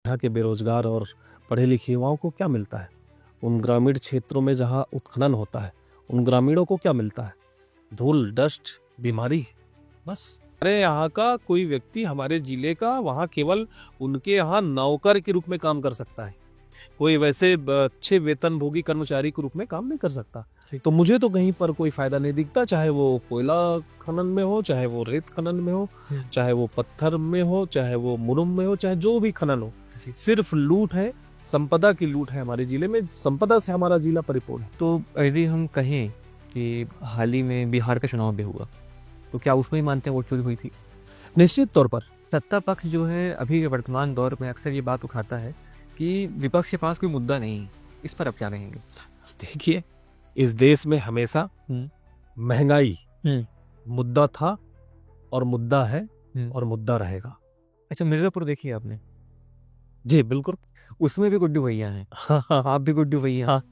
यहाँ के बेरोजगार और पढ़े लिखे युवाओं को क्या मिलता है? उन ग्रामीण क्षेत्रों में जहाँ उत्खनन होता है, उन ग्रामीणों को क्या मिलता है? धूल, डस्ट, बीमारी, बस। हमारे यहाँ का कोई व्यक्ति हमारे जिले का वहाँ केवल उनके यहाँ नौकर के रूप में काम कर सकता है। कोई वैसे अच्छे वेतनभोगी कर्मचारी के रूप में काम नहीं कर सकता। तो मुझे तो कहीं पर कोई फायदा नहीं दिखता, चाहे वो कोयला खनन में हो, चाहे वो रेत खनन में हो, चाहे वो पत्थर में हो, चाहे वो मुरुम में हो, चाहे जो भी खनन हो। सिर्फ लूट है, संपदा की लूट है। हमारे जिले में संपदा से हमारा जिला परिपूर्ण है। तो यदि हम कहें कि हाल ही में बिहार का चुनाव भी हुआ, तो क्या उसमें ही मानते हैं वोट चोरी हुई थी? निश्चित तौर पर सत्ता पक्ष जो है अभी के वर्तमान दौर में अक्सर ये बात उठाता है कि विपक्ष के पास कोई मुद्दा नहीं है। इस पर अब क्या कहेंगे? देखिए, इस देश में हमेशा महंगाई मुद्दा था और मुद्दा है और मुद्दा रहेगा। अच्छा, मिर्जापुर देखिए आपने? जी बिल्कुल। उसमें भी गुड्डू भैया हैं। हाँ, आप भी गुड्डू भैया। हाँ।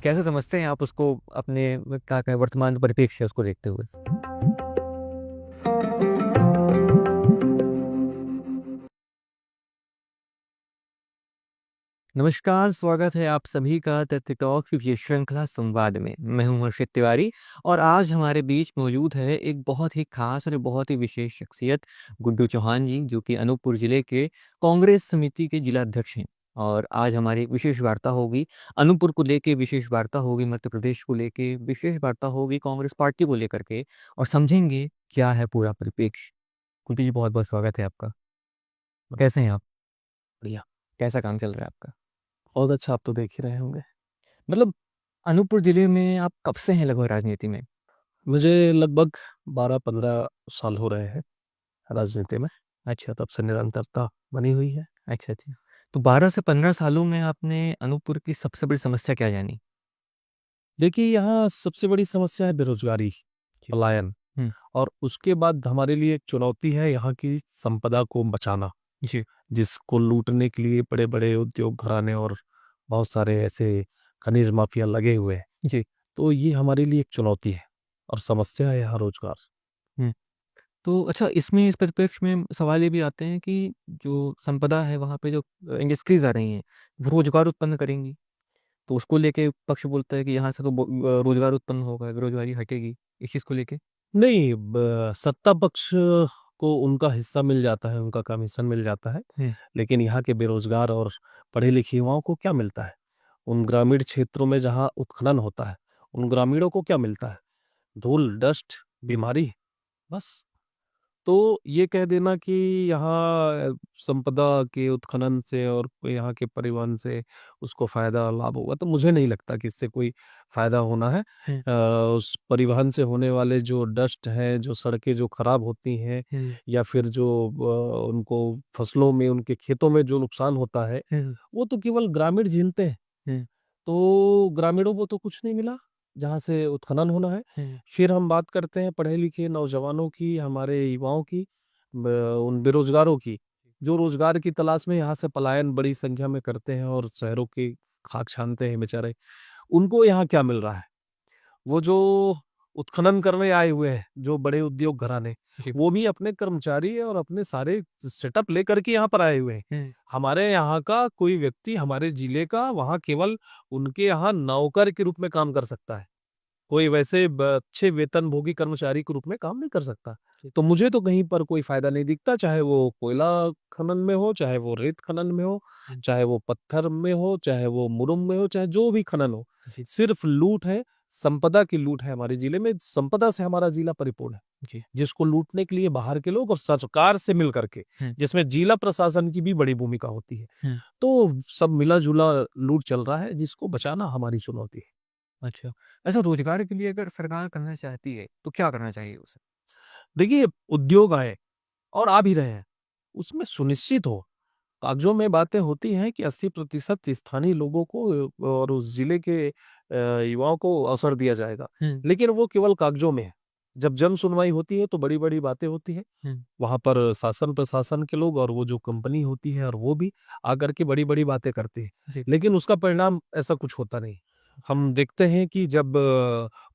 कैसे समझते हैं आप उसको, अपने क्या कहें वर्तमान परिप्रेक्ष्य उसको देखते हुए? नमस्कार, स्वागत है आप सभी का तथ्य टॉक की ये श्रृंखला संवाद में। मैं हूं हर्षित तिवारी और आज हमारे बीच मौजूद है एक बहुत ही खास और बहुत ही विशेष शख्सियत, गुड्डू चौहान जी, जो कि अनूपपुर जिले के कांग्रेस समिति के जिला अध्यक्ष हैं। और आज हमारी एक विशेष वार्ता होगी, अनूपपुर को लेके विशेष वार्ता होगी, मध्य प्रदेश को लेके विशेष वार्ता होगी, कांग्रेस पार्टी को लेकर के, और समझेंगे क्या है पूरा परिप्रेक्ष्य। गुड्डू जी, बहुत बहुत स्वागत है आपका। कैसे हैं आप? बढ़िया। कैसा काम चल रहा है आपका? बहुत अच्छा, आप तो देख ही रहे होंगे। मतलब अनूपपुर जिले में आप कब से हैं लगभग राजनीति में? मुझे लगभग 12-15 साल हो रहे हैं राजनीति में। अच्छा, तब से निरंतरता बनी हुई है। अच्छा, अच्छा। तो 12 से 15 सालों में आपने अनूपपुर की सबसे बड़ी समस्या क्या जानी? देखिए, यहाँ सबसे बड़ी समस्या है बेरोजगारी, पलायन, हुँ, और उसके बाद हमारे लिए एक चुनौती है यहाँ की संपदा को बचाना, जी, जिसको लूटने के लिए बड़े-बड़े उद्योग घराने और बहुत सारे ऐसे खनिज माफिया लगे हुए हैं। जी। तो ये हमारे लिए एक चुनौती है और समस्या है यहाँ रोजगार। हुँ। तो अच्छा, इसमें इस परिप्रेक्ष्य में सवाल ये भी आते हैं कि जो संपदा है वहाँ पे जो इंडस्ट्रीज़ आ रही हैं, वो रोज़गार उत्पन्न करेंगी। तो उसको लेके पक्ष बोलता है कि यहाँ से तो रोज़गार उत्पन्न होगा, बेरोज़गारी हटेगी। इस चीज़ को लेके? नहीं, सत्ता पक्ष को उनका हिस्सा मिल जाता है, उनका कमीशन मिल जाता है। हुँ, लेकिन यहाँ के बेरोजगार और पढ़े लिखे युवाओं को क्या मिलता है? उन ग्रामीण क्षेत्रों में जहाँ उत्खनन होता है, उन ग्रामीणों को क्या मिलता है? धूल, डस्ट, बीमारी, बस। तो ये कह देना कि यहाँ संपदा के उत्खनन से और यहाँ के परिवहन से उसको फायदा लाभ होगा, तो मुझे नहीं लगता कि इससे कोई फायदा होना है। हुँ, उस परिवहन से होने वाले जो डस्ट है, जो सड़कें जो खराब होती हैं, हुँ, या फिर जो उनको फसलों में, उनके खेतों में जो नुकसान होता है, हुँ, वो तो केवल ग्रामीण झेलते हैं। हुँ, तो ग्रामीणों को तो कुछ नहीं मिला जहाँ से उत्खनन होना है। हुँ, फिर हम बात करते हैं पढ़े लिखे नौजवानों की, हमारे युवाओं की, उन बेरोजगारों की, जो रोजगार की तलाश में यहाँ से पलायन बड़ी संख्या में करते हैं और शहरों की खाक छानते हैं बेचारे। उनको यहाँ क्या मिल रहा है? वो जो उत्खनन करने आए हुए हैं, जो बड़े उद्योग घराने, जी, वो भी अपने कर्मचारी और अपने सारे सेटअप लेकर के यहाँ पर आए हुए हैं। हुँ, हमारे यहाँ का कोई व्यक्ति हमारे जिले का वहाँ केवल उनके यहाँ नौकर के रूप में काम कर सकता है। कोई वैसे अच्छे वेतनभोगी कर्मचारी के रूप में काम नहीं कर सकता। तो मुझे तो कहीं पर कोई फायदा नहीं दिखता, चाहे वो कोयला खनन में हो, चाहे वो रेत खनन में हो, चाहे वो पत्थर में हो, चाहे वो मुरुम में हो, चाहे जो भी खनन हो। जी, सिर्फ लूट है, संपदा की लूट है। हमारे जिले में संपदा से हमारा जिला परिपूर्ण है, जी, जिसको लूटने के लिए बाहर के लोग और सरकार से मिल करके, हुँ, जिसमें जिला प्रशासन की भी बड़ी भूमिका होती है। हुँ। तो सब मिला जुला लूट चल रहा है, जिसको बचाना हमारी चुनौती है। अच्छा। अच्छा, रोज़गार के लिए अगर सरकार करना चाहती है, तो क्या करना चाहिए उसे? देखिए, उद्योग आए और आ भी रहे हैं, उसमें सुनिश्चित हो, कागज़ों में बातें होती हैं कि 80% स्थानीय लोगों को और उस ज़िले के युवाओं को अवसर दिया जाएगा। हुँ, लेकिन वो केवल कागज़ों में है। जब जन सुनवाई होती है तो बड़ी-बड़ी बातें होती हैं। हुँ, वहाँ पर शासन प्रशासन के लोग और वो जो कंपनी होती है और वो भी आकर के बड़ी-बड़ी बातें करते हैं। जी, लेकिन उसका परिणाम ऐसा कुछ होता नहीं। हम देखते हैं कि जब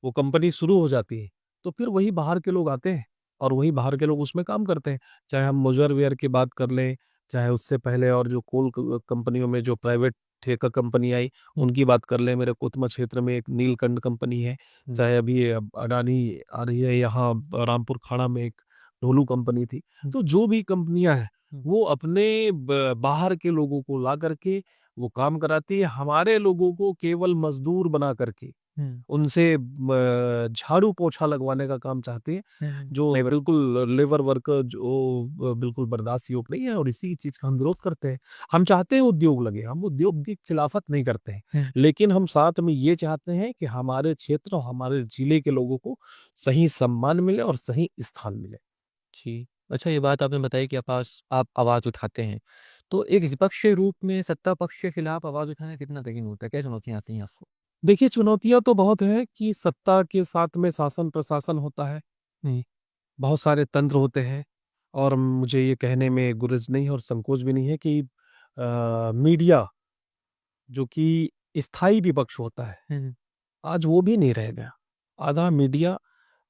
वो कंपनी शुरू हो जाती है, तो फिर वही बाहर के लोग आते हैं और वही बाहर के लोग उसमें काम करते हैं। चाहे हम मुजर वियर की बात कर लें, चाहे उससे पहले और जो कोल कंपनियों में जो प्राइवेट ठेका कंपनी आई उनकी बात कर ले, मेरे कोतमा क्षेत्र में एक नीलकंठ कंपनी है, चाहे अभी अडानी आ रही है, यहाँ रामपुर खाड़ा में एक ढोलू कंपनी थी। तो जो भी कंपनियां हैं वो अपने बाहर के लोगों को ला करके वो काम कराती है, हमारे लोगों को केवल मजदूर बना करके उनसे झाड़ू पोछा लगवाने का काम चाहते हैं, जो बिल्कुल लेबर वर्कर जो बिल्कुल बर्दाश्त योग्य नहीं है। और इसी चीज का हम विरोध करते हैं। हम चाहते हैं उद्योग लगे, हम उद्योग की खिलाफत नहीं करते हैं, लेकिन हम साथ में ये चाहते हैं कि हमारे क्षेत्र और हमारे जिले के लोगों को सही सम्मान मिले और सही स्थान मिले। जी। अच्छा, ये बात आपने बताई कि आप आवाज़ उठाते हैं। तो एक विपक्ष के रूप में सत्ता पक्ष के खिलाफ आवाज़ उठाना कितना कठिन होता है? क्या चुनौतियाँ आती हैं आपको? देखिए, चुनौतियां तो बहुत है कि सत्ता के साथ में शासन प्रशासन होता है, हुँ, बहुत सारे तंत्र होते हैं। और मुझे ये कहने में गुरेज नहीं है और संकोच भी नहीं है कि मीडिया जो कि स्थायी विपक्ष होता है, हुँ, आज वो भी नहीं रह गया। आधा मीडिया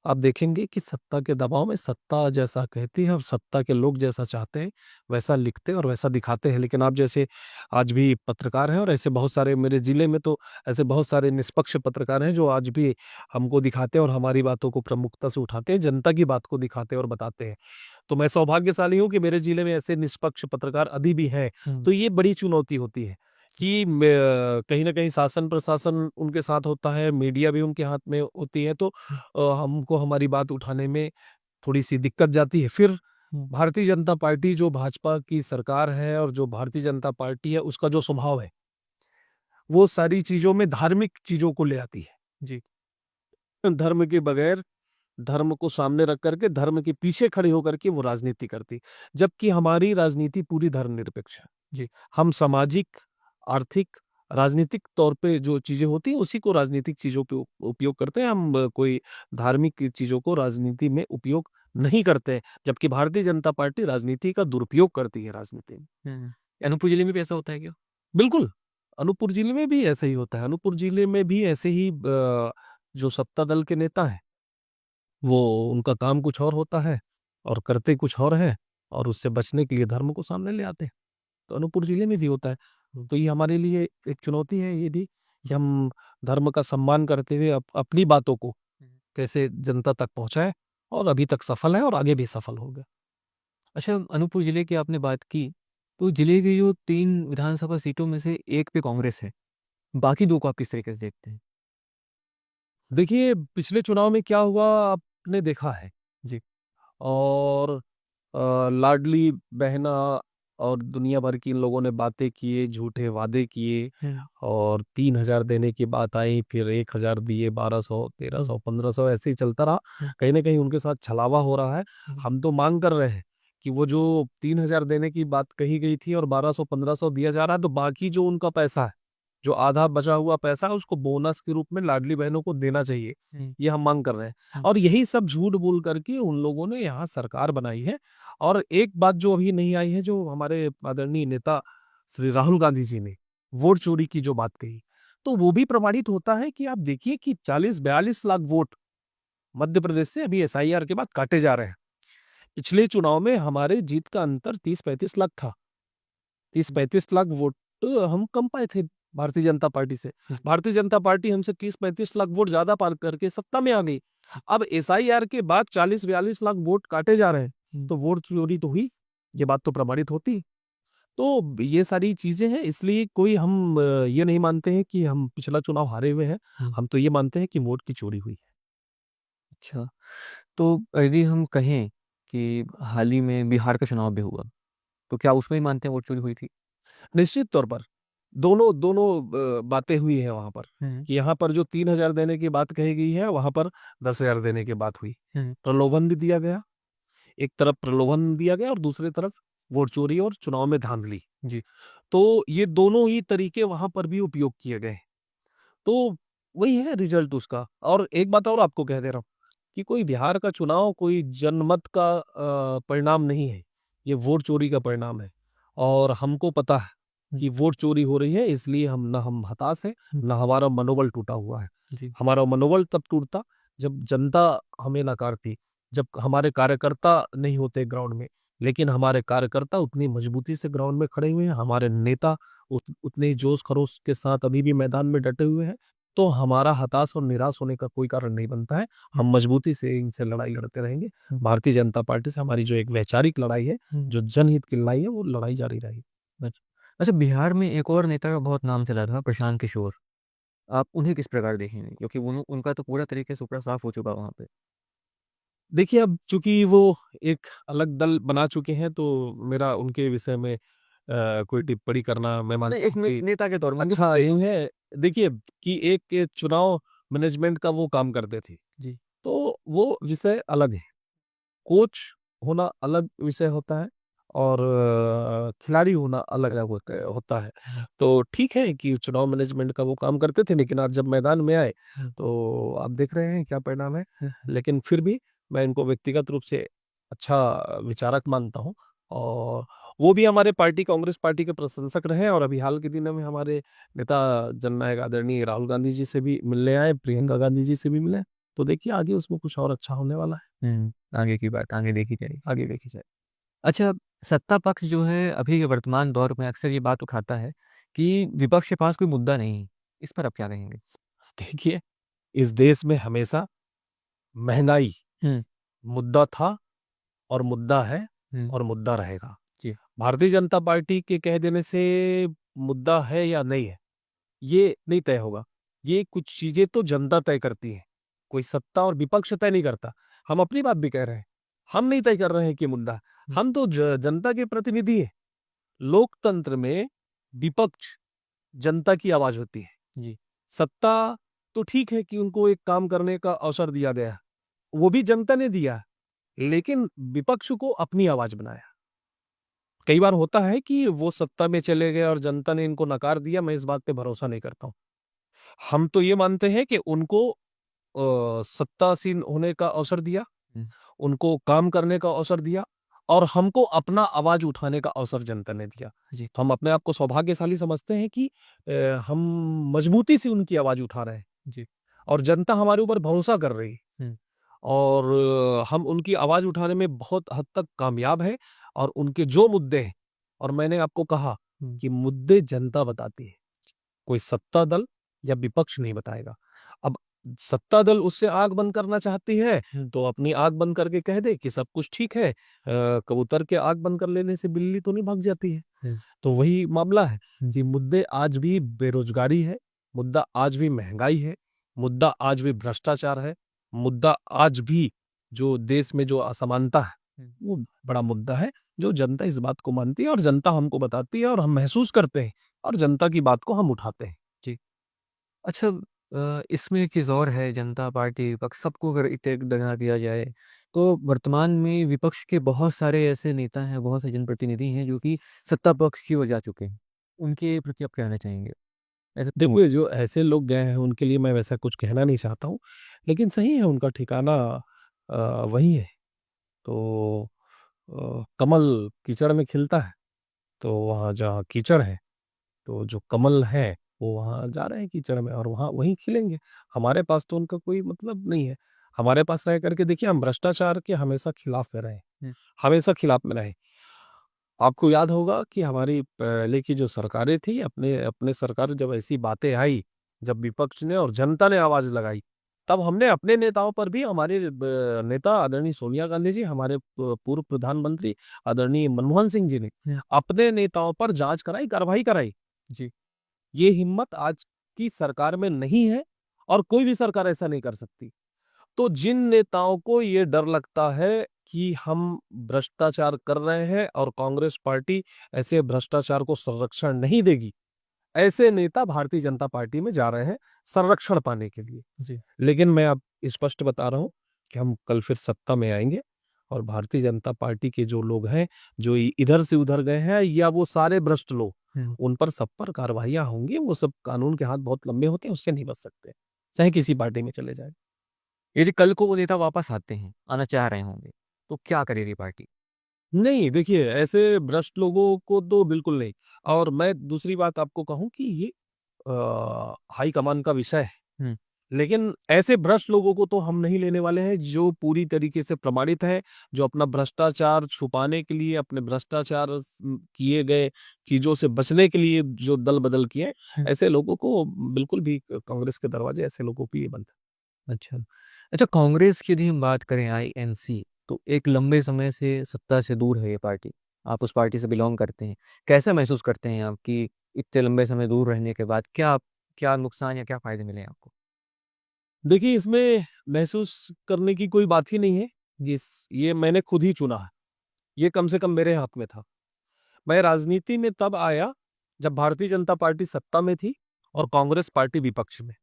आप देखेंगे कि सत्ता के दबाव में सत्ता जैसा कहती है और सत्ता के लोग जैसा चाहते हैं वैसा लिखते हैं और वैसा दिखाते हैं। लेकिन आप जैसे आज भी पत्रकार हैं, और ऐसे बहुत सारे मेरे जिले में तो ऐसे बहुत सारे निष्पक्ष पत्रकार हैं जो आज भी हमको दिखाते हैं और हमारी बातों को प्रमुखता से उठाते हैं, जनता की बात को दिखाते हैं और बताते हैं। तो मैं सौभाग्यशाली हूँ कि मेरे जिले में ऐसे निष्पक्ष पत्रकार अभी भी हैं। हुँ, तो ये बड़ी चुनौती होती है कि कहीं न कहीं शासन प्रशासन उनके साथ होता है, मीडिया भी उनके हाथ में होती है, तो हमको हमारी बात उठाने में थोड़ी-सी दिक्कत जाती है। फिर हुँ, भारतीय जनता पार्टी जो भाजपा की सरकार है और जो भारतीय जनता पार्टी है, उसका जो स्वभाव है, वो सारी चीज़ों में धार्मिक चीज़ों को ले आती है। जी, धर्म के बगैर, धर्म को सामने रख कर के, धर्म के पीछे खड़े होकर के वो राजनीति करती। जबकि हमारी राजनीति पूरी धर्मनिरपेक्ष है। जी, हम सामाजिक, आर्थिक, राजनीतिक तौर पे जो चीज़ें होती हैं, उसी को राजनीतिक चीज़ों पे उपयोग करते हैं। हम कोई धार्मिक चीज़ों को राजनीति में उपयोग नहीं करते हैं, जबकि भारतीय जनता पार्टी राजनीति का दुरुपयोग करती है राजनीति में। हुँ। अनूपपुर जिले में भी ऐसा होता है क्या? बिल्कुल, अनूपपुर जिले में भी ऐसे ही होता है। अनूपपुर जिले में भी ऐसे ही जो सत्ता दल के नेता हैं, वो उनका काम कुछ और होता है और करते कुछ और हैं, और उससे बचने के लिए धर्म को सामने ले आते हैं। तो अनूपपुर जिले में भी होता है। तो ये हमारे लिए एक चुनौती है ये भी कि हम धर्म का सम्मान करते हुए अपनी बातों को हुँ। कैसे जनता तक पहुँचाएँ, और अभी तक सफल हैं और आगे भी सफल होंगे। अच्छा, अनूपपुर जिले की आपने बात की, तो जिले की जो 3 विधानसभा सीटों में से 1 पे कांग्रेस है, बाकी 2 को आप किस तरीके से देखते हैं? देखिए, पिछले चुनाव में क्या हुआ आपने देखा है, जी। और लाडली बहना और दुनिया भर की इन लोगों ने बातें किए, झूठे वादे किए, हुँ, और 3,000 देने की बात आई, फिर 1,000 दिए, 1200, 1300, 1500, ऐसे ही चलता रहा। हुँ, कहीं न कहीं उनके साथ छलावा हो रहा है। हुँ, हम तो माँग कर रहे हैं कि वो जो 3,000 देने की बात कही गई थी और 1200, 1500 दिया जा रहा है, तो बाकी जो उनका पैसा है, जो आधा बचा हुआ पैसा है, उसको बोनस के रूप में लाडली बहनों को देना चाहिए। हुँ, ये हम माँग कर रहे हैं। हुँ, और यही सब झूठ बोल करके उन लोगों ने यहाँ सरकार बनाई है। और एक बात जो अभी नहीं आई है, जो हमारे आदरणीय नेता श्री राहुल गांधी जी ने वोट चोरी की जो बात कही, तो वो भी प्रमाणित होता है कि आप देखिए कि 40-42 लाख वोट मध्य प्रदेश से अभी एसआईआर के बाद काटे जा रहे हैं। पिछले चुनाव में हमारे जीत का अंतर 30-35 लाख था। 30-35 लाख वोट हम कम पाए थे भारतीय जनता पार्टी से। हुँ, भारतीय जनता पार्टी हमसे 30-35 लाख वोट ज्यादा पार करके सत्ता में आ गई। अब एसआईआर के बाद 40-42 लाख वोट काटे जा रहे हैं, हुँ, तो वोट चोरी तो हुई, ये बात तो प्रमाणित होती। तो ये सारी चीजें हैं, इसलिए कोई हम ये नहीं मानते हैं कि हम पिछला चुनाव हारे हुए हैं। हुँ। हम तो ये मानते हैं कि वोट की चोरी हुई है। अच्छा, तो यदि हम कहें कि हाल ही में बिहार का चुनाव भी हुआ, तो क्या उसमें भी मानते हैं वोट चोरी हुई थी? निश्चित तौर पर दोनों दोनों बातें हुई हैं वहां पर, हुँ, कि यहाँ पर जो 3,000 देने की बात कही गई है, वहां पर 10,000 देने की बात हुई। हुँ, प्रलोभन भी दिया गया, एक तरफ प्रलोभन दिया गया और दूसरी तरफ वोट चोरी और चुनाव में धांधली। जी। तो ये दोनों ही तरीके वहां पर भी उपयोग किए गए। तो वही है रिजल्ट उसका। और एक बात और आपको कह दे रहा हूँ कि कोई बिहार का चुनाव कोई जनमत का परिणाम नहीं है, ये वोट चोरी का परिणाम है। और हमको पता है हुँ, कि वोट चोरी हो रही है, इसलिए हम हताश हैं, हुँ, ना हमारा मनोबल टूटा हुआ है। जी। हमारा मनोबल तब टूटता जब जनता हमें नकारती, जब हमारे कार्यकर्ता नहीं होते ग्राउंड में, लेकिन हमारे कार्यकर्ता उतनी मजबूती से ग्राउंड में खड़े हुए हैं, हमारे नेता उतने ही जोश खरोश के साथ अभी भी मैदान में डटे हुए हैं। तो हमारा हताश और निराश होने का कोई कारण नहीं बनता है। हम मजबूती से इनसे लड़ाई लड़ते रहेंगे। भारतीय जनता पार्टी से हमारी जो एक वैचारिक लड़ाई है, जो जनहित की लड़ाई है, वो लड़ाई जारी रहेगी। अच्छा अच्छा, बिहार में एक और नेता का बहुत नाम चला था, प्रशांत किशोर। आप उन्हें किस प्रकार देखेंगे? क्योंकि उनका तो पूरा तरीके से ऊपर साफ हो चुका वहाँ पे। देखिए, अब चूंकि वो एक अलग दल बना चुके हैं, तो मेरा उनके विषय में कोई टिप्पणी करना, मैं नहीं, मानता एक हूँ कि नेता के तौर में अच्छा यूं है। देखिए कि एक चुनाव मैनेजमेंट का वो काम करते थे, जी। तो वो विषय अलग है। कोच होना अलग विषय होता है, और खिलाड़ी होना अलग अलग होता है। तो ठीक है कि चुनाव मैनेजमेंट का वो काम करते थे, लेकिन आज जब मैदान में आए तो आप देख रहे हैं क्या परिणाम है। लेकिन फिर भी मैं इनको व्यक्तिगत रूप से अच्छा विचारक मानता हूँ, और वो भी हमारे पार्टी, कांग्रेस पार्टी के प्रशंसक रहे, और अभी हाल के दिनों में हमारे नेता जननायक आदरणीय राहुल गांधी जी से भी मिलने आए, प्रियंका गांधी जी से भी मिले। तो देखिए आगे उसमें कुछ और अच्छा होने वाला है। आगे की बात आगे देखी जाएगी। आगे देखी जाए। अच्छा, सत्ता पक्ष जो है अभी के वर्तमान दौर में अक्सर ये बात उठाता है कि विपक्ष के पास कोई मुद्दा नहीं है। इस पर आप क्या कहेंगे? देखिए, इस देश में हमेशा महंगाई हुँ, मुद्दा था, और मुद्दा है, हुँ, और मुद्दा रहेगा। जी, भारतीय जनता पार्टी के कह देने से मुद्दा है या नहीं है, ये नहीं तय होगा। ये कुछ चीजें तो जनता तय करती है, कोई सत्ता और विपक्ष तय नहीं करता। हम अपनी बात भी कह रहे हैं, हम नहीं तय कर रहे हैं कि मुद्दा। हुँ, हम तो जनता के प्रतिनिधि है। लोकतंत्र में विपक्ष जनता की आवाज होती है। जी, सत्ता तो ठीक है कि उनको एक काम करने का अवसर दिया गया, वो भी जनता ने दिया, लेकिन विपक्ष को अपनी आवाज बनाया। कई बार होता है कि वो सत्ता में चले गए और जनता ने इनको नकार दिया। मैं इस बात पे भरोसा नहीं करता हूँ। हम तो ये मानते हैं कि उनको सत्तासीन होने का अवसर दिया, हुँ, उनको काम करने का अवसर दिया, और हमको अपना आवाज उठाने का अवसर जनता ने दिया। जी, तो हम अपने आप को सौभाग्यशाली समझते हैं कि हम मजबूती से उनकी आवाज उठा रहे हैं, जी, और जनता हमारे ऊपर भरोसा कर रही है, हुँ, और हम उनकी आवाज उठाने में बहुत हद तक कामयाब है। और उनके जो मुद्दे हैं, और मैंने आपको कहा हुँ, कि मुद्दे जनता बताती है, कोई सत्ता दल या विपक्ष नहीं बताएगा। अब सत्ता दल उससे आंख बंद करना चाहती है, तो अपनी आंख बंद करके कह दे कि सब कुछ ठीक है। कबूतर के आंख बंद कर लेने से बिल्ली तो नहीं भाग जाती है। हुँ, तो वही मामला है हुँ, कि मुद्दे आज भी बेरोजगारी है, मुद्दा आज भी महंगाई है, मुद्दा आज भी भ्रष्टाचार है, मुद्दा आज भी जो देश में जो असमानता है, हुँ, वो बड़ा मुद्दा है, जो जनता इस बात को मानती है, और जनता हमको बताती है, और हम महसूस करते हैं, और जनता की बात को हम उठाते हैं। जी। अच्छा, इसमें एक चीज़ और है, जनता पार्टी, विपक्ष सबको अगर एक दगा दिया जाए, तो वर्तमान में विपक्ष के बहुत सारे ऐसे नेता हैं, बहुत से जनप्रतिनिधि हैं जो कि सत्ता पक्ष की ओर जा चुके हैं। उनके प्रति आप क्या कहना चाहेंगे? ऐसा क्यों देखिए, जो ऐसे लोग गए हैं उनके लिए मैं वैसा कुछ कहना नहीं चाहता हूँ, लेकिन सही है, उनका ठिकाना वही है। तो कमल कीचड़ में खिलता है, तो वहाँ जहाँ कीचड़ है, तो जो कमल है वो वहाँ जा रहे हैं कीचड़ में, और वहाँ वहीं खिलेंगे। हमारे पास तो उनका कोई मतलब नहीं है। हमारे पास रह करके देखिए, हम भ्रष्टाचार के हमेशा खिलाफ में रहे, हुँ, हमेशा खिलाफ में रहे। आपको याद होगा कि हमारी पहले की जो सरकारें थी, अपने अपने सरकार जब ऐसी बातें आई, जब विपक्ष ने और जनता ने आवाज लगाई, तब हमने अपने नेताओं पर भी, हमारे नेता आदरणीय सोनिया गांधी जी, हमारे पूर्व प्रधानमंत्री आदरणीय मनमोहन सिंह जी ने हुँ, अपने नेताओं पर जांच कराई, कार्रवाई कराई। जी, ये हिम्मत आज की सरकार में नहीं है, और कोई भी सरकार ऐसा नहीं कर सकती। तो जिन नेताओं को ये डर लगता है कि हम भ्रष्टाचार कर रहे हैं और कांग्रेस पार्टी ऐसे भ्रष्टाचार को संरक्षण नहीं देगी, ऐसे नेता भारतीय जनता पार्टी में जा रहे हैं संरक्षण पाने के लिए। जी। लेकिन मैं अब स्पष्ट बता रहा हूं कि हम कल फिर सत्ता में आएंगे, और भारतीय जनता पार्टी के जो लोग हैं, जो इधर से उधर गए हैं, या वो सारे भ्रष्ट लोग, हुँ। उन पर सब पर कार्रवाइयां होंगी। वो सब, कानून के हाथ बहुत लंबे होते हैं, उससे नहीं बच सकते, चाहे किसी पार्टी में चले जाए। यदि कल को वो नेता वापस आते हैं, आना चाह रहे होंगे, तो क्या करेगी पार्टी? नहीं, देखिए, ऐसे भ्रष्ट लोगों को तो बिल्कुल नहीं। और मैं दूसरी बात आपको कहूँ कि ये हाई कमान का विषय है। हुँ, लेकिन ऐसे भ्रष्ट लोगों को तो हम नहीं लेने वाले हैं जो पूरी तरीके से प्रमाणित है, जो अपना भ्रष्टाचार छुपाने के लिए, अपने भ्रष्टाचार किए गए चीजों से बचने के लिए जो दल बदल किए, ऐसे लोगों को बिल्कुल भी कांग्रेस के दरवाजे ऐसे लोगों के लिए बंद है। अच्छा। अच्छा, कांग्रेस की यदि हम बात करें आईएनसी, तो एक लंबे समय से सत्ता से दूर है ये पार्टी। आप उस पार्टी से बिलॉन्ग करते हैं। कैसा महसूस करते हैं आप कि इतने लंबे समय दूर रहने के बाद क्या क्या नुकसान या क्या फ़ायदे मिले आपको? देखिए, इसमें महसूस करने की कोई बात ही नहीं है। ये मैंने खुद ही चुना है। ये कम से कम मेरे हाथ में था। मैं राजनीति में तब आया जब भारतीय जनता पार्टी सत्ता में थी और कांग्रेस पार्टी विपक्ष में।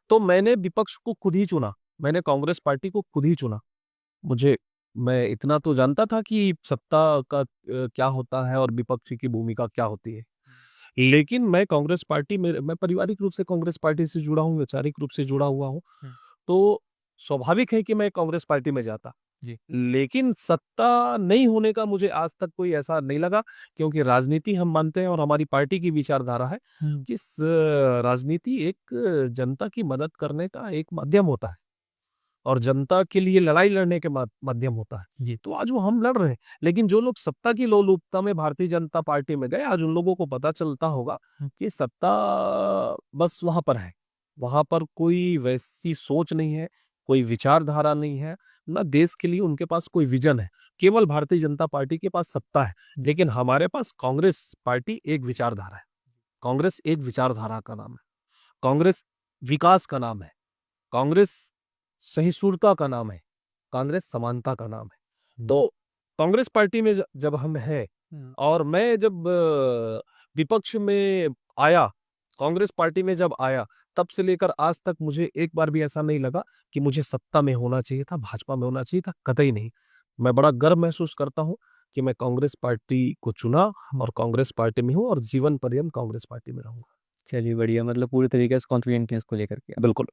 तो मैंने विपक्ष को खुद ही चुना। मैंने कांग्रेस पार्टी को खुद ही चुना। मुझे मैं इतना तो जानता था कि सत्ता का क्या होता है और विपक्ष की भूमिका क्या होती है। लेकिन मैं कांग्रेस पार्टी में मैं पारिवारिक रूप से कांग्रेस पार्टी से जुड़ा हूँ, वैचारिक रूप से जुड़ा हुआ हूँ। तो स्वाभाविक है कि मैं कांग्रेस पार्टी में जाता। जी। लेकिन सत्ता नहीं होने का मुझे आज तक कोई ऐसा नहीं लगा, क्योंकि राजनीति हम मानते हैं और हमारी पार्टी की विचारधारा है कि राजनीति एक जनता की मदद करने का एक माध्यम होता है और जनता के लिए लड़ाई लड़ने के माध्यम होता है। जी। तो आज वो हम लड़ रहे हैं, लेकिन जो लोग सत्ता की लोलुपता में भारतीय जनता पार्टी में गए, आज उन लोगों को पता चलता होगा कि सत्ता बस वहां पर है। वहां पर कोई वैसी सोच नहीं है, कोई विचारधारा नहीं है, ना देश के लिए उनके पास कोई विजन है। केवल भारतीय जनता पार्टी के पास सत्ता है, लेकिन हमारे पास कांग्रेस पार्टी एक विचारधारा है। कांग्रेस एक विचारधारा का नाम है। कांग्रेस विकास का नाम है। कांग्रेस सहिष्णुता का नाम है। कांग्रेस समानता का नाम है। तो कांग्रेस पार्टी में जब हम हैं और मैं जब विपक्ष में आया, कांग्रेस पार्टी में जब आया, तब से लेकर आज तक मुझे एक बार भी ऐसा नहीं लगा कि मुझे सत्ता में होना चाहिए था, भाजपा में होना चाहिए था, कतई नहीं। मैं बड़ा गर्व महसूस करता हूं कि मैं कांग्रेस पार्टी को चुना और कांग्रेस पार्टी में हूं और जीवन पर्यंत कांग्रेस पार्टी में रहूंगा। चलिए बढ़िया, मतलब पूरे तरीके से कॉन्फिडेंट हैं इसको लेकर के आप। बिल्कुल।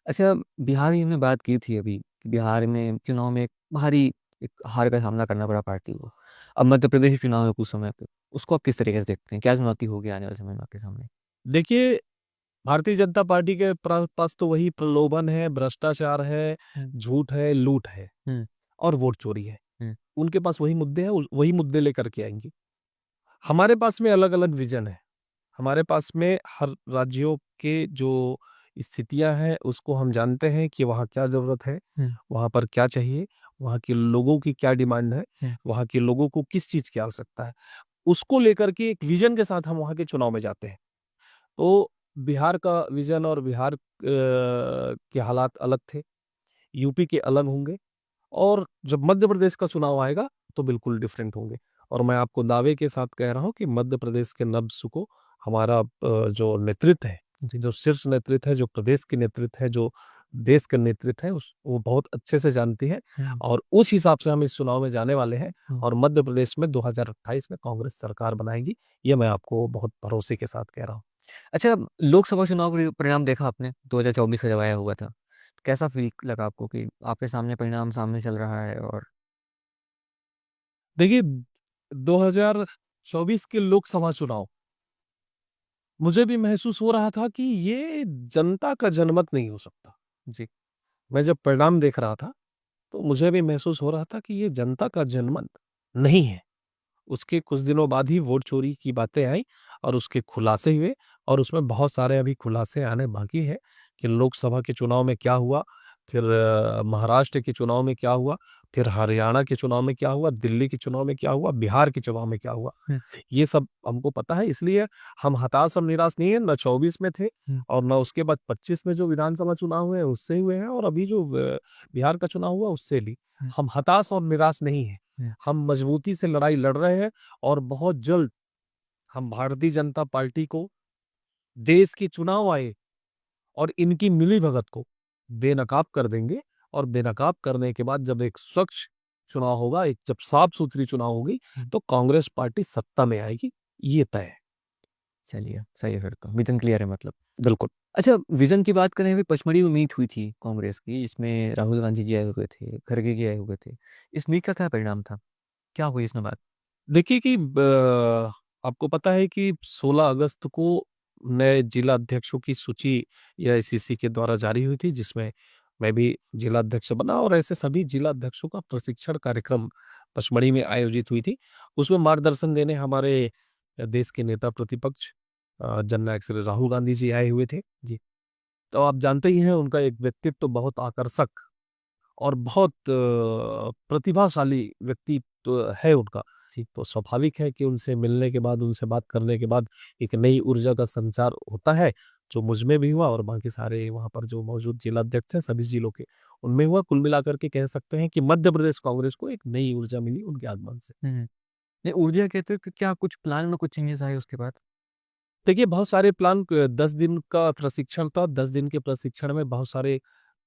अच्छा, बिहार की हमने बात की थी अभी कि बिहार में चुनाव में एक भारी एक हार का सामना करना पड़ा पार्टी को। अब मध्य प्रदेश चुनाव है कुछ समय पे, उसको आप किस तरीके से देखते हैं? क्या चुनौती होगी आने वाले समय में आपके सामने? देखिए, भारतीय जनता पार्टी के पास तो वही प्रलोभन है, भ्रष्टाचार है, झूठ है, लूट है हुँ, और वोट चोरी है। हुँ, उनके पास वही मुद्दे हैं, वही मुद्दे लेकर के आएंगे। हमारे पास में अलग अलग विजन है। हमारे पास में हर राज्यों के जो स्थितियां हैं उसको हम जानते हैं कि वहाँ क्या जरूरत है, हुँ, वहाँ पर क्या चाहिए, वहाँ के लोगों की क्या डिमांड है, हुँ, वहाँ के लोगों को किस चीज की आवश्यकता है। उसको लेकर के एक विजन के साथ हम वहाँ के चुनाव में जाते हैं। तो बिहार का विजन और बिहार के हालात अलग थे, यूपी के अलग होंगे और जब मध्य प्रदेश का चुनाव आएगा तो बिल्कुल डिफरेंट होंगे। और मैं आपको दावे के साथ कह रहा हूँ कि मध्य प्रदेश के नब्ज को हमारा जो नेतृत्व है, जो शीर्ष नेतृत्व है, जो प्रदेश की नेतृत्व है, जो देश का नेतृत्व है, उस वो बहुत अच्छे से जानती है हुँ, और उस हिसाब से हम इस चुनाव में जाने वाले हैं हुँ। और मध्य प्रदेश में 2028 में कांग्रेस सरकार बनाएगी। ये मैं आपको बहुत भरोसे के साथ कह रहा हूँ। अच्छा, लोकसभा चुनाव के परिणाम देखा आपने? 2024 का जब आया हुआ था। कैसा फ़ील लगा आपको कि आपके सामने परिणाम सामने चल रहा है और देखिए, 2024 के लोकसभा चुनाव मुझे भी महसूस हो रहा था कि ये जनता का जनमत नहीं हो सकता। जी। मैं जब परिणाम देख रहा था तो मुझे भी महसूस हो रहा था कि ये जनता का जनमत नहीं है। उसके कुछ दिनों बाद ही वोट चोरी की बातें आई और उसके खुलासे हुए और उसमें बहुत सारे अभी खुलासे आने बाकी है कि लोकसभा के चुनाव में क्या हुआ, फिर महाराष्ट्र के चुनाव में क्या हुआ, फिर हरियाणा के चुनाव में क्या हुआ, दिल्ली के चुनाव में क्या हुआ, बिहार के चुनाव में क्या हुआ। हुँ, ये सब हमको पता है, इसलिए हम हताश और निराश नहीं है। न 24 में थे हुँ, और न उसके बाद 25 में जो विधानसभा चुनाव हुए उससे हुए हैं और अभी जो बिहार का चुनाव हुआ उससे भी हुँ, हम हताश और निराश नहीं है। हुँ। हम मजबूती से लड़ाई लड़ रहे हैं और बहुत जल्द हम भारतीय जनता पार्टी को देश के चुनाव आए और इनकी मिलीभगत को बेनकाब कर देंगे और बेनकाब करने के बाद जब एक स्वच्छ चुनाव होगा, एक जब साफ सुथरी चुनाव होगी, तो कांग्रेस पार्टी सत्ता में आएगी। ये तय है। चलिए, सही है फिर तो, विज़न क्लियर है मतलब। बिल्कुल। अच्छा, विज़न की बात करें, अभी पचमढ़ी में मीट हुई थी कांग्रेस की, इसमें राहुल गांधी जी आए हुए थे, खड़गे जी आए हुए थे। इस मीट का क्या परिणाम था? क्या हुई इसमें बात? देखिए कि आपको पता है कि 16 अगस्त को नए जिला अध्यक्षों की सूची एआईसीसी के द्वारा जारी हुई थी, जिसमें मैं भी जिला अध्यक्ष बना और ऐसे सभी जिला अध्यक्षों का प्रशिक्षण कार्यक्रम पचमढ़ी में आयोजित हुई थी। उसमें मार्गदर्शन देने हमारे देश के नेता प्रतिपक्ष जननायक श्री राहुल गांधी जी आए हुए थे जी। तो आप जानते ही हैं उनका एक व्यक्तित्व तो बहुत आकर्षक और बहुत प्रतिभाशाली व्यक्तित्व है उनका जी। तो स्वाभाविक है कि उनसे मिलने के बाद, उनसे बात करने के बाद एक नई ऊर्जा का संचार होता है, जो मुझ में भी हुआ और बाकी सारे वहाँ पर जो मौजूद जिलाध्यक्ष हैं सभी जिलों के, उनमें हुआ। कुल मिलाकर के कह सकते हैं कि मध्य प्रदेश कांग्रेस को एक नई ऊर्जा मिली उनके आगमन से। नहीं, ऊर्जा कहते हो कि क्या कुछ प्लान में कुछ चेंजेस आए उसके बाद? देखिए, बहुत सारे प्लान 10 दिन का प्रशिक्षण था। 10 दिन के प्रशिक्षण में बहुत सारे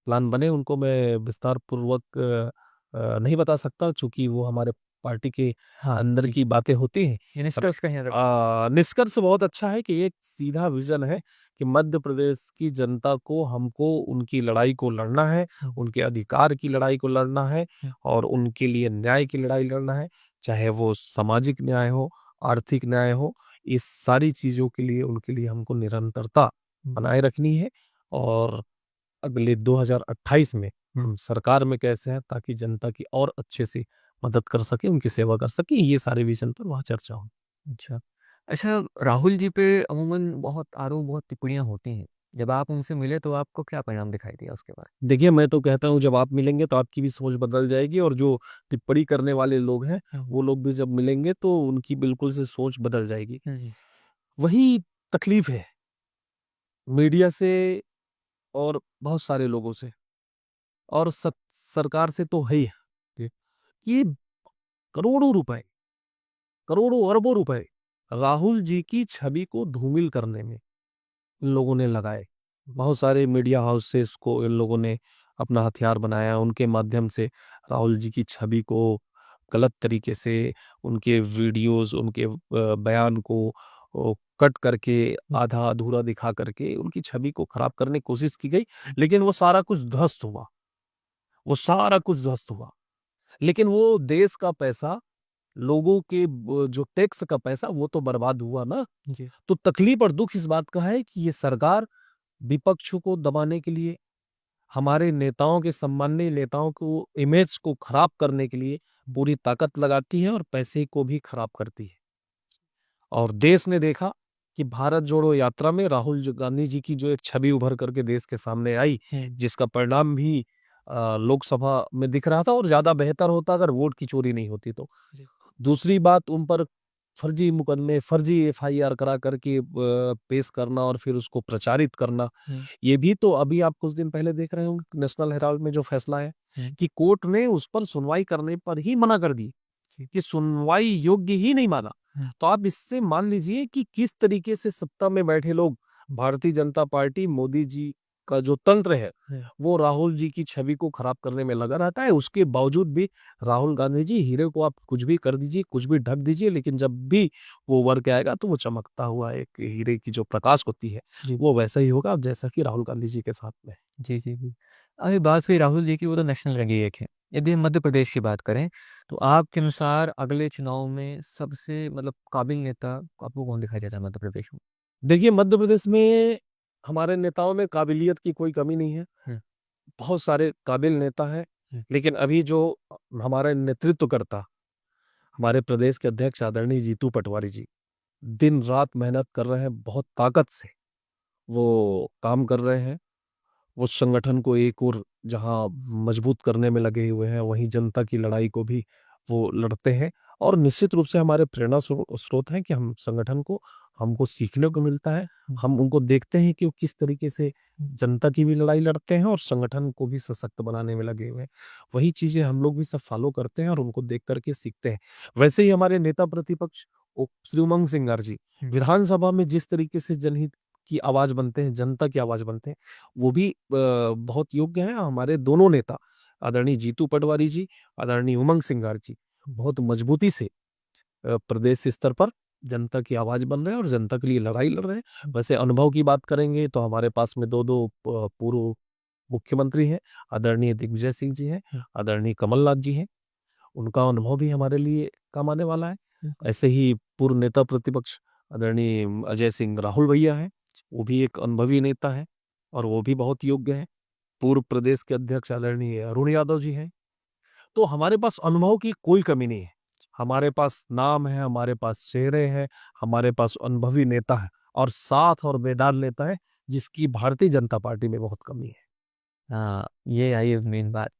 प्लान बने, उनको मैं विस्तार पूर्वक नहीं बता सकता, चूंकि वो हमारे पार्टी के हाँ अंदर जी। की बातें होती हैं। ये निष्कर्ष कहीं अगर निष्कर्ष बहुत अच्छा है कि एक सीधा विजन है कि मध्य प्रदेश की जनता को, हमको उनकी लड़ाई को लड़ना है, उनके अधिकार की लड़ाई को लड़ना है और उनके लिए न्याय की लड़ाई लड़ना है, चाहे वो सामाजिक न्याय हो, आर्थिक न्याय हो। इस सारी चीजों के लिए, उनके लिए हमको निरंतरता बनाए रखनी है और अगले 2028 में हम सरकार में कैसे हैं ताकि जनता की और अच्छे से मदद कर सके, उनकी सेवा कर सके, ये सारे विजन पर वहाँ चर्चा हो। अच्छा। अच्छा, राहुल जी पे अमूमन बहुत आरोप, बहुत टिप्पणियाँ होती हैं। जब आप उनसे मिले तो आपको क्या परिणाम दिखाई दिया उसके बाद? देखिए, मैं तो कहता हूँ जब आप मिलेंगे तो आपकी भी सोच बदल जाएगी और जो टिप्पणी करने वाले लोग हैं, वो लोग भी जब मिलेंगे तो उनकी बिल्कुल से सोच बदल जाएगी। वही तकलीफ है मीडिया से और बहुत सारे लोगों से और सरकार से तो है ही है कि करोड़ों रुपए, करोड़ों अरबों रुपए राहुल जी की छवि को धूमिल करने में इन लोगों ने लगाए। बहुत सारे मीडिया हाउसेस को इन लोगों ने अपना हथियार बनाया, उनके माध्यम से राहुल जी की छवि को गलत तरीके से, उनके वीडियोस, उनके बयान को कट करके, आधा अधूरा दिखा करके उनकी छवि को खराब करने की कोशिश की गई। लेकिन वो सारा कुछ ध्वस्त हुआ, वो सारा कुछ ध्वस्त हुआ। लेकिन वो देश का पैसा, लोगों के जो टैक्स का पैसा, वो तो बर्बाद हुआ ना जी। तो तकलीफ और दुख इस बात का है कि ये सरकार विपक्ष को दबाने के लिए, हमारे नेताओं के, सम्माननीय नेताओं को, इमेज को खराब करने के लिए पूरी ताकत लगाती है और पैसे को भी खराब करती है। और देश ने देखा कि भारत जोड़ो यात्रा में राहुल गांधी जी की जो एक छवि उभर करके देश के सामने आई, जिसका परिणाम भी लोकसभा में दिख रहा था और ज्यादा बेहतर होता अगर वोट की चोरी नहीं होती तो। दूसरी बात, उन पर फर्जी मुकदमे, फर्जी एफआईआर करा करके पेश करना और फिर उसको प्रचारित करना, ये भी तो अभी आप कुछ दिन पहले देख रहे होंगे नेशनल हेराल्ड में जो फैसला है कि कोर्ट ने उस पर सुनवाई करने पर ही मना कर दी, कि सुनवाई योग्य ही नहीं माना। तो आप इससे मान लीजिए कि किस तरीके से सत्ता में बैठे लोग, भारतीय जनता पार्टी, मोदी जी का जो तंत्र है, वो राहुल जी की छवि को खराब करने में लगा रहता है। उसके बावजूद भी राहुल गांधी जी, हीरे को आप कुछ भी कर दीजिए, कुछ भी ढक दीजिए, लेकिन जब भी वो उभर के आएगा तो वो चमकता हुआ एक हीरे की जो प्रकाश होती है, वो वैसा ही होगा जैसा कि राहुल गांधी जी के साथ में। जी, जी, जी। अभी बात हुई राहुल जी की, वो तो नेशनल रंगी एक है। यदि हम मध्य प्रदेश की बात करें, तो आपके अनुसार अगले चुनाव में सबसे मतलब काबिल नेता आपको कौन दिखाई देता है मध्य प्रदेश में? देखिए, मध्य प्रदेश में हमारे नेताओं में काबिलियत की कोई कमी नहीं है, बहुत सारे काबिल नेता हैं। लेकिन अभी जो हमारे नेतृत्व करता, हमारे प्रदेश के अध्यक्ष आदरणीय जीतू पटवारी जी, दिन रात मेहनत कर रहे हैं, बहुत ताकत से वो काम कर रहे हैं। वो संगठन को एक और जहां मजबूत करने में लगे हुए हैं, वहीं जनता की लड़ाई को भी वो लड़ते हैं और निश्चित रूप से हमारे प्रेरणा स्रोत हैं कि हम संगठन को, हमको सीखने को मिलता है। हम उनको देखते हैं कि वो किस तरीके से जनता की भी लड़ाई लड़ते हैं और संगठन को भी सशक्त बनाने में लगे हुए हैं। वही चीजें हम लोग भी सब फॉलो करते हैं और उनको देख करके सीखते हैं। वैसे ही हमारे नेता प्रतिपक्ष श्री उमंग सिंगार जी विधानसभा में जिस तरीके से जनहित की आवाज बनते हैं, जनता की आवाज बनते हैं, वो भी बहुत योग्य हैं। हमारे दोनों नेता आदरणीय जीतू पटवारी जी, आदरणीय उमंग सिंगार जी बहुत मजबूती से प्रदेश स्तर पर जनता की आवाज बन रहे हैं और जनता के लिए लड़ाई लड़ रहे हैं। वैसे अनुभव की बात करेंगे तो हमारे पास में दो दो पूर्व मुख्यमंत्री हैं, आदरणीय दिग्विजय सिंह जी हैं, आदरणीय कमलनाथ जी हैं। उनका अनुभव भी हमारे लिए काम आने वाला है। ऐसे ही पूर्व नेता प्रतिपक्ष आदरणीय अजय सिंह राहुल भैया हैं, वो भी एक अनुभवी नेता है और वो भी बहुत योग्य है। पूर्व प्रदेश के अध्यक्ष आदरणीय अरुण यादव जी हैं। तो हमारे पास अनुभव की कोई कमी नहीं है। हमारे पास नाम है, हमारे पास चेहरे हैं, हमारे पास अनुभवी नेता है और साथ और बेदार नेता है, जिसकी भारतीय जनता पार्टी में बहुत कमी है। हाँ, ये आई मेन बात।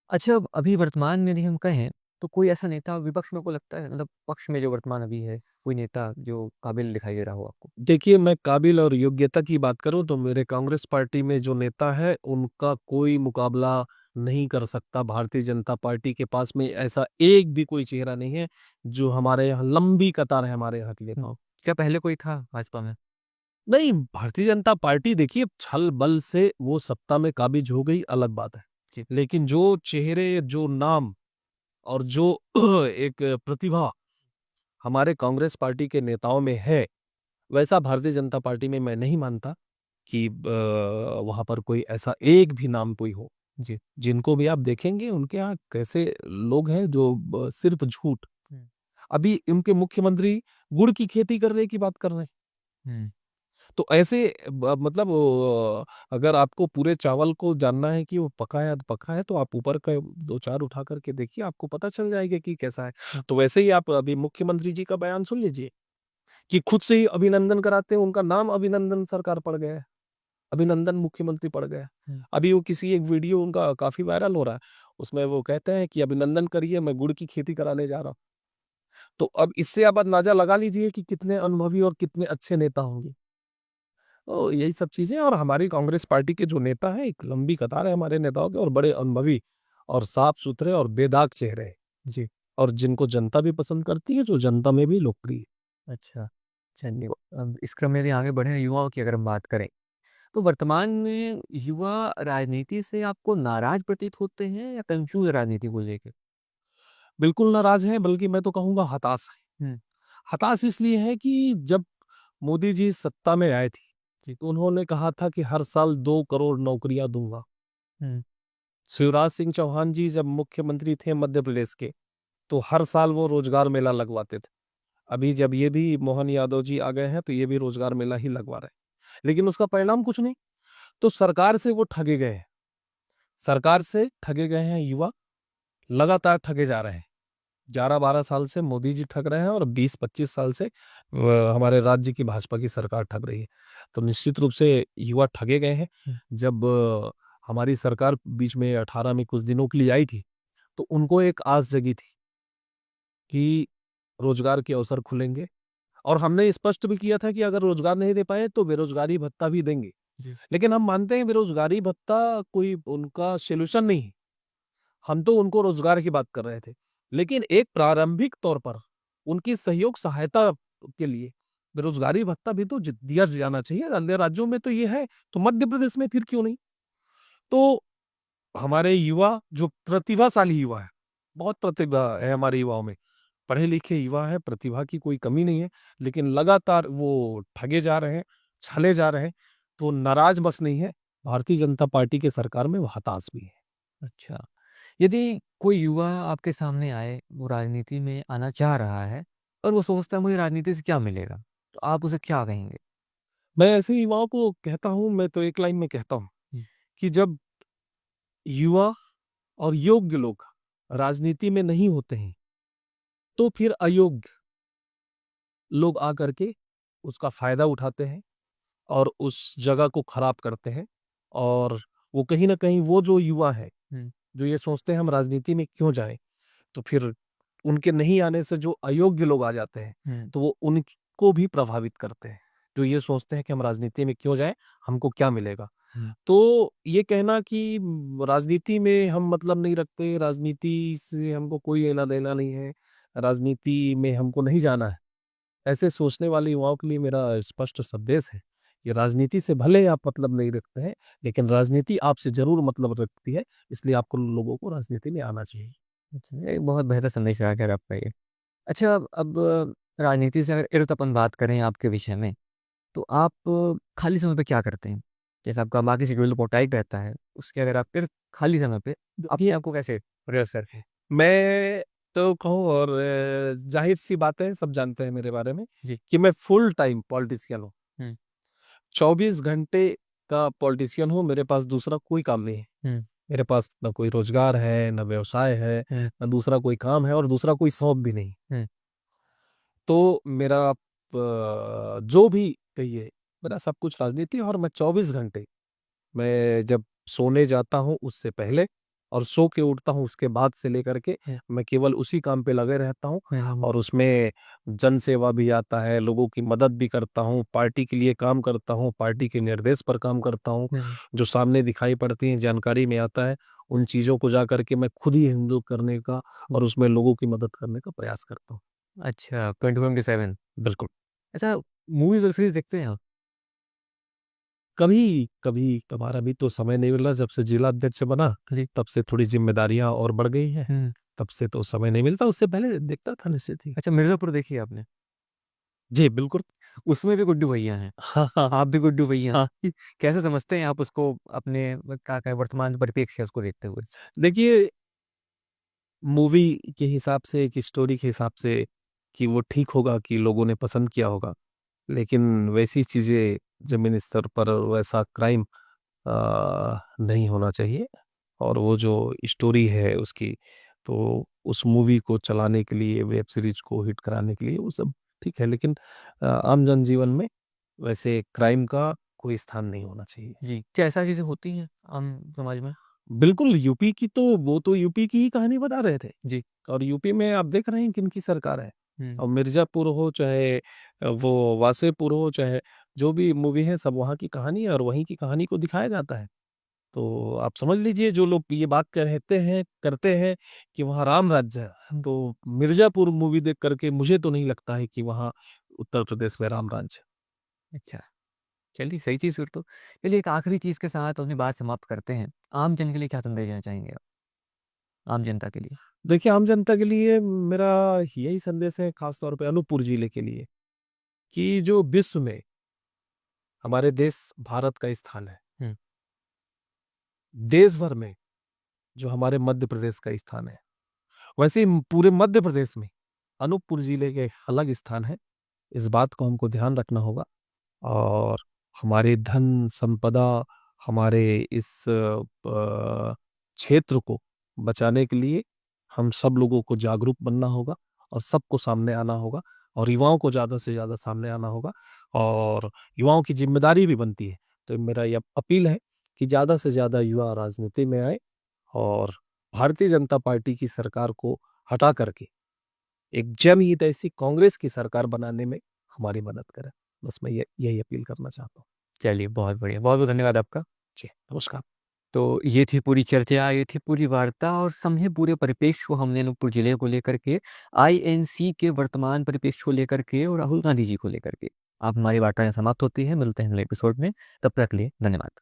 अच्छा, अब अभी वर्तमान में यदि हम कहें, तो कोई ऐसा नेता विपक्ष में आपको लगता है, मतलब पक्ष में जो वर्तमान अभी है, कोई नेता जो काबिल दिखाई दे रहा हो आपको? देखिए, मैं काबिल और योग्यता की बात करूं तो मेरे कांग्रेस पार्टी में जो नेता है उनका कोई मुकाबला नहीं कर सकता। भारतीय जनता पार्टी के पास में ऐसा एक भी कोई चेहरा नहीं है जो हमारे यहाँ, लंबी कतार है हमारे यहाँ के नेताओं। क्या पहले कोई था भाजपा में? नहीं, भारतीय जनता पार्टी देखिए छल बल से वो सत्ता में काबिज हो गई, अलग बात है। जी। लेकिन जो चेहरे, जो नाम और जो एक प्रतिभा हमारे कांग्रेस पार्टी के नेताओं में है, वैसा भारतीय जनता पार्टी में मैं नहीं मानता कि वहां पर कोई ऐसा एक भी नाम कोई हो। जी। जिनको भी आप देखेंगे उनके यहाँ कैसे लोग हैं जो सिर्फ झूठ। हुँ। अभी उनके मुख्यमंत्री गुड़ की खेती करने की बात कर रहे हैं। हुँ। तो ऐसे मतलब अगर आपको पूरे चावल को जानना है कि वो पका है पका है, तो आप ऊपर का दो चार उठा करके देखिए, आपको पता चल जाएगा कि कैसा है। तो वैसे ही आप अभी मुख्यमंत्री जी का बयान सुन लीजिए कि खुद से ही अभिनंदन कराते हैं, उनका नाम अभिनंदन सरकार पड़ गया है, अभिनंदन मुख्यमंत्री पड़ गया। अभी वो किसी एक वीडियो उनका काफी वायरल हो रहा है, उसमें वो कहते हैं कि अभिनंदन करिए, मैं गुड़ की खेती कराने जा रहा हूँ। तो अब इससे आप अंदाजा लगा लीजिए कि कितने अनुभवी और कितने अच्छे नेता होंगे। तो यही सब चीजें, और हमारी कांग्रेस पार्टी के जो नेता हैं, एक लंबी कतार है हमारे नेताओं के, और बड़े अनुभवी और साफ सुथरे और बेदाग चेहरे हैं जी, और जिनको जनता भी पसंद करती है, जो जनता में भी लोकप्रिय है। अच्छा, चलिए, अब इस क्रम में यदि आगे बढ़ें, युवाओं की अगर हम बात करें, तो वर्तमान में युवा राजनीति से आपको नाराज़ प्रतीत होते हैं या कन्फ्यूज़ राजनीति को लेके? बिल्कुल नाराज हैं, बल्कि मैं तो कहूंगा हताश है। हुँ। हताश इसलिए है कि जब मोदी जी सत्ता में आए थे तो उन्होंने कहा था कि हर साल 2 करोड़ नौकरियां दूंगा। हुँ। शिवराज सिंह चौहान जी जब मुख्यमंत्री थे मध्य प्रदेश के, तो हर साल वो रोजगार मेला लगवाते थे। अभी जब ये भी मोहन यादव जी आ गए हैं तो ये भी रोजगार मेला ही लगवा रहे हैं, लेकिन उसका परिणाम कुछ नहीं। तो सरकार से वो ठगे गए हैं, सरकार से ठगे गए हैं युवा, लगातार ठगे जा रहे हैं। 11-12 साल से मोदी जी ठग रहे हैं और 20-25 साल से हमारे राज्य की भाजपा की सरकार ठग रही है। तो निश्चित रूप से युवा ठगे गए हैं। जब हमारी सरकार बीच में 18 में कुछ दिनों के लिए आई थी, तो उनको एक आस जगी थी कि रोजगार के अवसर खुलेंगे, और हमने स्पष्ट भी किया था कि अगर रोजगार नहीं दे पाए तो बेरोजगारी भत्ता भी देंगे। लेकिन हम मानते हैं बेरोजगारी भत्ता कोई उनका सोल्यूशन नहीं है। हम तो उनको रोजगार की बात कर रहे थे, लेकिन एक प्रारंभिक तौर पर उनकी सहयोग सहायता के लिए बेरोजगारी भत्ता भी तो दिया जाना चाहिए। अन्य राज्यों में तो ये है, तो मध्य प्रदेश में फिर क्यों नहीं? तो हमारे युवा जो प्रतिभाशाली युवा है, बहुत प्रतिभा है हमारे युवाओं में, पढ़े लिखे युवा है, प्रतिभा की कोई कमी नहीं है, लेकिन लगातार वो ठगे जा रहे हैं, छले जा रहे हैं। तो नाराज बस नहीं है, भारतीय जनता पार्टी के सरकार में वो हताश भी है। अच्छा, यदि कोई युवा आपके सामने आए, वो राजनीति में आना चाह रहा है और वो सोचता है मुझे राजनीति से क्या मिलेगा? तो आप उसे क्या कहेंगे? मैं ऐसे युवाओं को कहता हूं, मैं तो एक लाइन में कहता हूं हुँ। कि जब युवा और योग्य लोग राजनीति में नहीं होते हैं, तो फिर अयोग्य लोग आकर के उसका फायदा उठाते हैं और उस जगह को खराब करते हैं। और वो कहीं ना कहीं वो जो युवा है, हुँ। जो ये सोचते हैं हम राजनीति में क्यों जाएं, तो फिर उनके नहीं आने से जो अयोग्य लोग आ जाते हैं, हुँ। तो वो उनको भी प्रभावित करते हैं। जो ये सोचते हैं कि हम राजनीति में क्यों जाएं, हमको क्या मिलेगा। हुँ। तो ये कहना कि राजनीति में हम मतलब नहीं रखते, राजनीति से हमको कोई लेना देना नहीं है, राजनीति में हमको नहीं जाना है, ऐसे सोचने वाले युवाओं के लिए मेरा स्पष्ट संदेश है कि राजनीति से भले आप मतलब नहीं रखते हैं, लेकिन राजनीति आपसे जरूर मतलब रखती है। इसलिए आपको लोगों को राजनीति में आना चाहिए। अच्छा, ये बहुत बेहतर संदेश रहा खैर आपका ये। अच्छा, अब राजनीति से अगर इर्द अपन बात करें आपके विषय में, तो आप खाली समय पे क्या करते हैं? जैसे आपका बाकी शेड्यूल बहुत टाइट रहता है, उसके अगर आप फिर खाली समय पे अपने आप को कैसे व्यस्त रखें? मैं तो कहूँ, और जाहिर सी बात है, सब जानते हैं मेरे बारे में जी। कि मैं फुल टाइम पॉलिटिशियन हूँ। हुँ। 24 घंटे का पॉलिटिशियन हूँ, मेरे पास दूसरा कोई काम नहीं है। हम्म। मेरे पास ना कोई रोजगार है, ना व्यवसाय है, ना दूसरा कोई काम है और दूसरा कोई शौक भी नहीं। हम्म। तो मेरा जो भी कहिए, मेरा सब कुछ राजनीति है। और मैं 24 घंटे, मैं जब सोने जाता हूँ उससे पहले और सो के उठता हूँ उसके बाद से लेकर के मैं केवल उसी काम पे लगे रहता हूँ। और उसमें जन सेवा भी आता है, लोगों की मदद भी करता हूँ, पार्टी के लिए काम करता हूँ, पार्टी के निर्देश पर काम करता हूँ। जो सामने दिखाई पड़ती है, जानकारी में आता है, उन चीजों को जा करके मैं खुद ही हैंडल करने का और उसमें लोगों की मदद करने का प्रयास करता हूँ। अच्छा, 24/7। बिल्कुल। अच्छा, मूवीज और सीरीज देखते हैं आप? कभी कभी कभार, अभी तो समय नहीं मिल रहा, जब से जिला अध्यक्ष बना जी। तब से थोड़ी जिम्मेदारियां और बढ़ गई हैं, हम्म। तब से तो समय नहीं मिलता। उससे पहले देखता था निश्चित ही। अच्छा, मिर्जापुर देखी है आपने? जी बिल्कुल। उसमें भी गुड्डू भैया हैं। हाँ हाँ आप भी गुड्डू भैया हाँ। हैं। कैसे समझते हैं आप उसको, अपने क्या कहें वर्तमान परिप्रेक्ष्य उसको देखते हुए? देखिए, मूवी के हिसाब से, एक स्टोरी के हिसाब से कि वो ठीक होगा, कि लोगों ने पसंद किया होगा, लेकिन वैसी चीजें जमीनी स्तर पर, वैसा क्राइम नहीं होना चाहिए। और वो जो स्टोरी है उसकी, तो उस मूवी को चलाने के लिए, वेब सीरीज को हिट कराने के लिए वो सब ठीक है, लेकिन आम जनजीवन में वैसे क्राइम का कोई स्थान नहीं होना चाहिए। जी, क्या ऐसा चीजें होती हैं आम समाज में? बिल्कुल। यूपी की तो, वो तो यूपी की ही कहानी बता रहे थे। जी। और यूपी में आप देख रहे हैं किनकी सरकार है। हम्म। और मिर्जापुर हो चाहे वो वासेपुर हो, चाहे जो भी मूवी है, सब वहाँ की कहानी है और वहीं की कहानी को दिखाया जाता है। तो आप समझ लीजिए, जो लोग ये बात कहते हैं, करते हैं कि वहाँ राम राज्य है, तो मिर्जापुर मूवी देख करके मुझे तो नहीं लगता है कि वहाँ उत्तर प्रदेश में राम राज्य है। अच्छा, चलिए सही चीज़ फिर तो। चलिए एक आखिरी चीज़ के साथ अपनी बात समाप्त करते हैं। आम जन के लिए क्या संदेश देना चाहेंगे आप? आम जनता के लिए? देखिए, आम जनता के लिए मेरा यही संदेश है, खासतौर पे अनूपपुर जिले के लिए, कि जो विश्व में हमारे देश भारत का स्थान है, हुँ। देश भर में जो हमारे मध्य प्रदेश का स्थान है, वैसे ही पूरे मध्य प्रदेश में अनूपपुर जिले के अलग स्थान है। इस बात को हमको ध्यान रखना होगा। और हमारे धन संपदा, हमारे इस क्षेत्र को बचाने के लिए हम सब लोगों को जागरूक बनना होगा और सबको सामने आना होगा और युवाओं को ज़्यादा से ज़्यादा सामने आना होगा। और युवाओं की जिम्मेदारी भी बनती है। तो मेरा यह अपील है कि ज़्यादा से ज़्यादा युवा राजनीति में आए और भारतीय जनता पार्टी की सरकार को हटा करके एक जनहित ऐसी कांग्रेस की सरकार बनाने में हमारी मदद करें। बस मैं यही अपील करना चाहता हूँ। चलिए बहुत बढ़िया, बहुत-बहुत धन्यवाद आपका। जी, नमस्कार। तो ये थी पूरी चर्चा, ये थी पूरी वार्ता और समझे पूरे परिप्रेक्ष्य को हमने अनूपपुर जिले को लेकर के, आईएनसी के वर्तमान परिप्रेक्ष्य को लेकर के और राहुल गांधी जी को लेकर के। अब हमारी वार्ता यहाँ समाप्त होती है, मिलते हैं अगले एपिसोड में, तब तक के लिए धन्यवाद।